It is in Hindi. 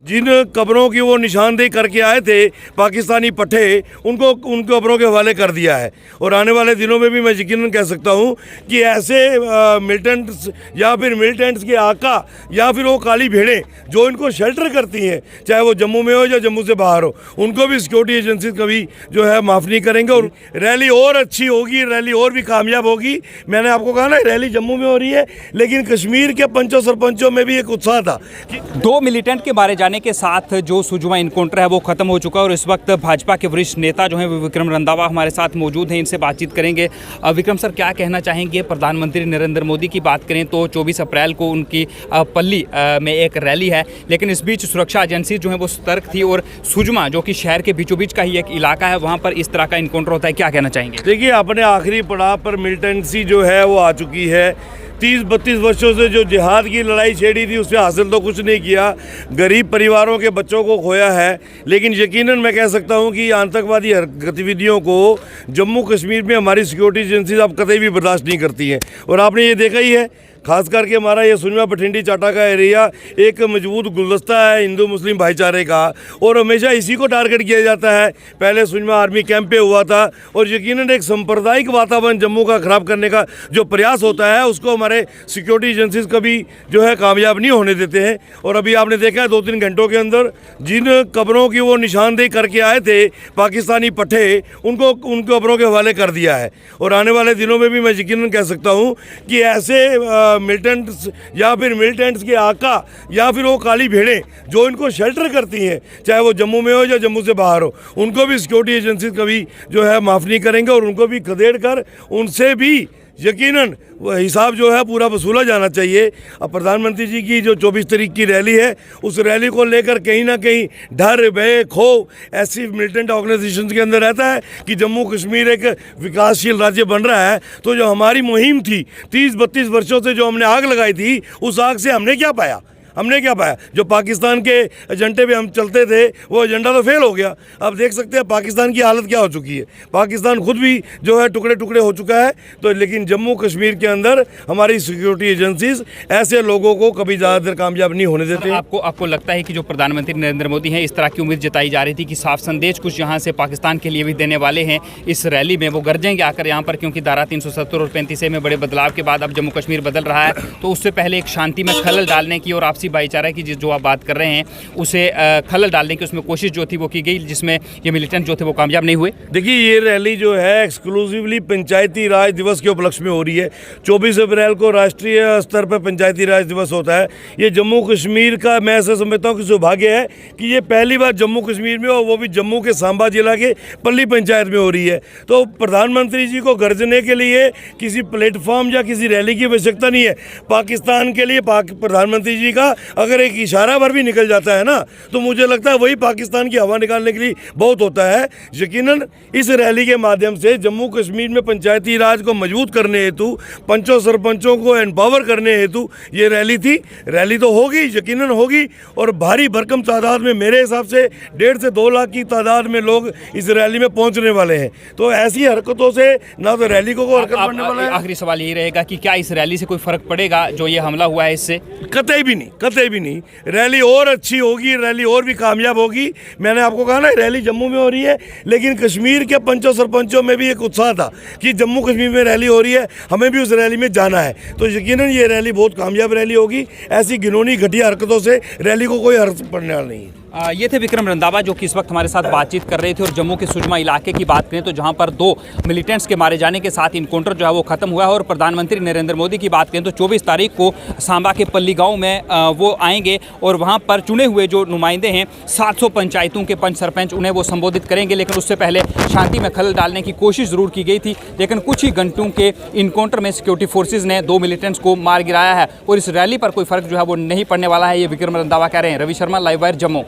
जिन कब्रों की वो निशानदेही करके आए थे पाकिस्तानी पट्टे, उनको उन कब्रों के हवाले कर दिया है। और आने वाले दिनों में भी मैं यकीनन कह सकता हूँ कि ऐसे मिलिटेंट्स या फिर मिलिटेंट्स के आका या फिर वो काली भेड़ें जो इनको शेल्टर करती हैं, चाहे वो जम्मू में हो या जम्मू से बाहर हो, उनको भी सिक्योरिटी एजेंसी कभी जो है माफ़ नहीं करेंगे। और रैली और अच्छी होगी, रैली और भी कामयाब होगी। मैंने आपको कहा ना, रैली जम्मू में हो रही है, लेकिन कश्मीर के पंचों सरपंचों में भी एक उत्साह था कि 2 मिलिटेंट के मारे जाने के साथ जो सुजुमा इनकाउंटर है वो खत्म हो चुका है। और इस वक्त भाजपा के वरिष्ठ नेता जो हैं विक्रम रंधावा हमारे साथ मौजूद हैं, इनसे बातचीत करेंगे। विक्रम सर, क्या कहना चाहेंगे? प्रधानमंत्री नरेंद्र मोदी की बात करें तो 24 अप्रैल को उनकी पल्ली में एक रैली है, लेकिन इस बीच सुरक्षा एजेंसी जो है वो सतर्क थी और सुजुमा जो कि शहर के बीचों बीच का ही एक इलाका है, वहाँ पर इस तरह का इनकाउंटर होता है। क्या कहना चाहेंगे? देखिए, अपने आखिरी पड़ाव पर मिलिटेंसी जो है वो आ चुकी है। 30-32 वर्षों से जो जिहाद की लड़ाई छेड़ी थी, उससे हासिल तो कुछ नहीं किया, गरीब परिवारों के बच्चों को खोया है। लेकिन यकीनन मैं कह सकता हूं कि आतंकवादी गतिविधियों को जम्मू कश्मीर में हमारी सिक्योरिटी एजेंसीज अब कतई भी बर्दाश्त नहीं करती हैं। और आपने ये देखा ही है, खास करके हमारा ये सुनवा बठिंडी चाटा का एरिया एक मजबूत गुलदस्ता है हिंदू मुस्लिम भाईचारे का, और हमेशा इसी को टारगेट किया जाता है। पहले सुनवा आर्मी कैंप पे हुआ था, और यकीनन एक सांप्रदायिक वातावरण जम्मू का ख़राब करने का जो प्रयास होता है, उसको हमारे सिक्योरिटी एजेंसीज कभी जो है कामयाब नहीं होने देते हैं। और अभी आपने देखा है 2-3 घंटों के अंदर जिन कब्रों की वो निशानदेही करके आए थे पाकिस्तानी पट्टे, उनको उन कब्रों के हवाले कर दिया है। और आने वाले दिनों में भी मैं यकीनन कह सकता हूँ कि ऐसे मिलिटेंट्स या फिर मिलिटेंट्स के आका या फिर वो काली भेड़ें जो इनको शेल्टर करती हैं, चाहे वो जम्मू में हो या जम्मू से बाहर हो, उनको भी सिक्योरिटी एजेंसी कभी जो है माफ़ नहीं करेंगे। और उनको भी खदेड़ कर उनसे भी यकीनन वो हिसाब जो है पूरा वसूला जाना चाहिए। अब प्रधानमंत्री जी की जो 24 तारीख की रैली है, उस रैली को लेकर कहीं ना कहीं डर, भय, खौफ ऐसी मिलिटेंट ऑर्गेनाइजेशन के अंदर रहता है कि जम्मू कश्मीर एक विकासशील राज्य बन रहा है। तो जो हमारी मुहिम थी 30-32 वर्षों से जो हमने आग लगाई थी, उस आग से हमने क्या पाया? जो पाकिस्तान के एजेंडे पे हम चलते थे, वो एजेंडा तो फेल हो गया। अब देख सकते हैं पाकिस्तान की हालत क्या हो चुकी है। पाकिस्तान खुद भी जो है टुकड़े टुकड़े हो चुका है। तो लेकिन जम्मू कश्मीर के अंदर हमारी सिक्योरिटी एजेंसीज ऐसे लोगों को कभी ज़्यादा देर कामयाब नहीं होने देते। आपको लगता है कि जो प्रधानमंत्री नरेंद्र मोदी हैं, इस तरह की उम्मीद जताई जा रही थी कि साफ संदेश कुछ यहाँ से पाकिस्तान के लिए भी देने वाले हैं इस रैली में, वो गरजेंगे आकर यहाँ पर, क्योंकि धारा 370 और 35A में बड़े बदलाव के बाद अब जम्मू कश्मीर बदल रहा है। तो उससे पहले एक शांति में खलल डालने की और आपसी भाईचारा की जो आप बात कर रहे हैं, उसे खलल डालने की उसमें कोशिश जो थी वो की गई, जिसमें ये मिलिटेंट जो थे वो कामयाब नहीं हुए। देखिए, ये रैली जो है एक्सक्लूसिवली पंचायती राज दिवस के उपलक्ष्य में हो रही है। 24 अप्रैल को राष्ट्रीय स्तर पर पंचायती राज दिवस होता है। ये जम्मू कश्मीर का, मैं ऐसा समझता हूँ कि सौभाग्य है कि ये पहली बार जम्मू कश्मीर में, और वो भी जम्मू के सांबा जिला के पल्ली पंचायत में हो रही है। तो प्रधानमंत्री जी को गरजने के लिए किसी प्लेटफॉर्म या किसी रैली की आवश्यकता नहीं है। पाकिस्तान के लिए प्रधानमंत्री जी का अगर एक इशारा भर भी निकल जाता है ना, तो मुझे लगता है वही पाकिस्तान की हवा निकालने के लिए बहुत होता है। यकीनन इस रैली के माध्यम से जम्मू कश्मीर में पंचायती राज को मजबूत करने हेतु, पंचों सरपंचों को एम्पावर करने हेतु ये रैली थी। रैली तो होगी, यकीनन होगी, और भारी भरकम तादाद में, मेरे हिसाब से 1.5 से 2 लाख की तादाद में लोग इस रैली में पहुंचने वाले हैं। तो ऐसी हरकतों से ना तो रैली को हरकत पड़ने वाला है। आखिरी सवाल यही रहेगा कि क्या इस रैली से कोई फर्क पड़ेगा जो ये हमला हुआ है इससे? कतई भी नहीं, कतई भी नहीं। रैली और अच्छी होगी, रैली और भी कामयाब होगी। मैंने आपको कहा ना, रैली जम्मू में हो रही है, लेकिन कश्मीर के पंचों सरपंचों में भी एक उत्साह था कि जम्मू कश्मीर में रैली हो रही है, हमें भी उस रैली में जाना है। तो यकीनन ये रैली बहुत कामयाब रैली होगी। ऐसी घिनौनी घटिया हरकतों से रैली को कोई हर्ज पड़ने वाला नहीं है। ये थे विक्रम रंधावा जो कि इस वक्त हमारे साथ बातचीत कर रहे थे। और जम्मू के सुजमा इलाके की बात करें तो जहां पर 2 मिलिटेंट्स के मारे जाने के साथ इनकाउंटर जो है वो खत्म हुआ है। और प्रधानमंत्री नरेंद्र मोदी की बात करें तो 24 तारीख को सांबा के पल्ली गांव में वो आएंगे, और वहां पर चुने हुए जो नुमाइंदे हैं 700 पंचायतों के पंच सरपंच, उन्हें वो संबोधित करेंगे। लेकिन उससे पहले शांति में खलल डालने की कोशिश जरूर की गई थी, लेकिन कुछ ही घंटों के इनकाउंटर में सिक्योरिटी फोर्सेज ने 2 मिलिटेंट्स को मार गिराया है। और इस रैली पर कोई फर्क जो है वो नहीं पड़ने वाला है, ये विक्रम रंधावा कह रहे हैं। Ravi Sharma, live wire, Jammu.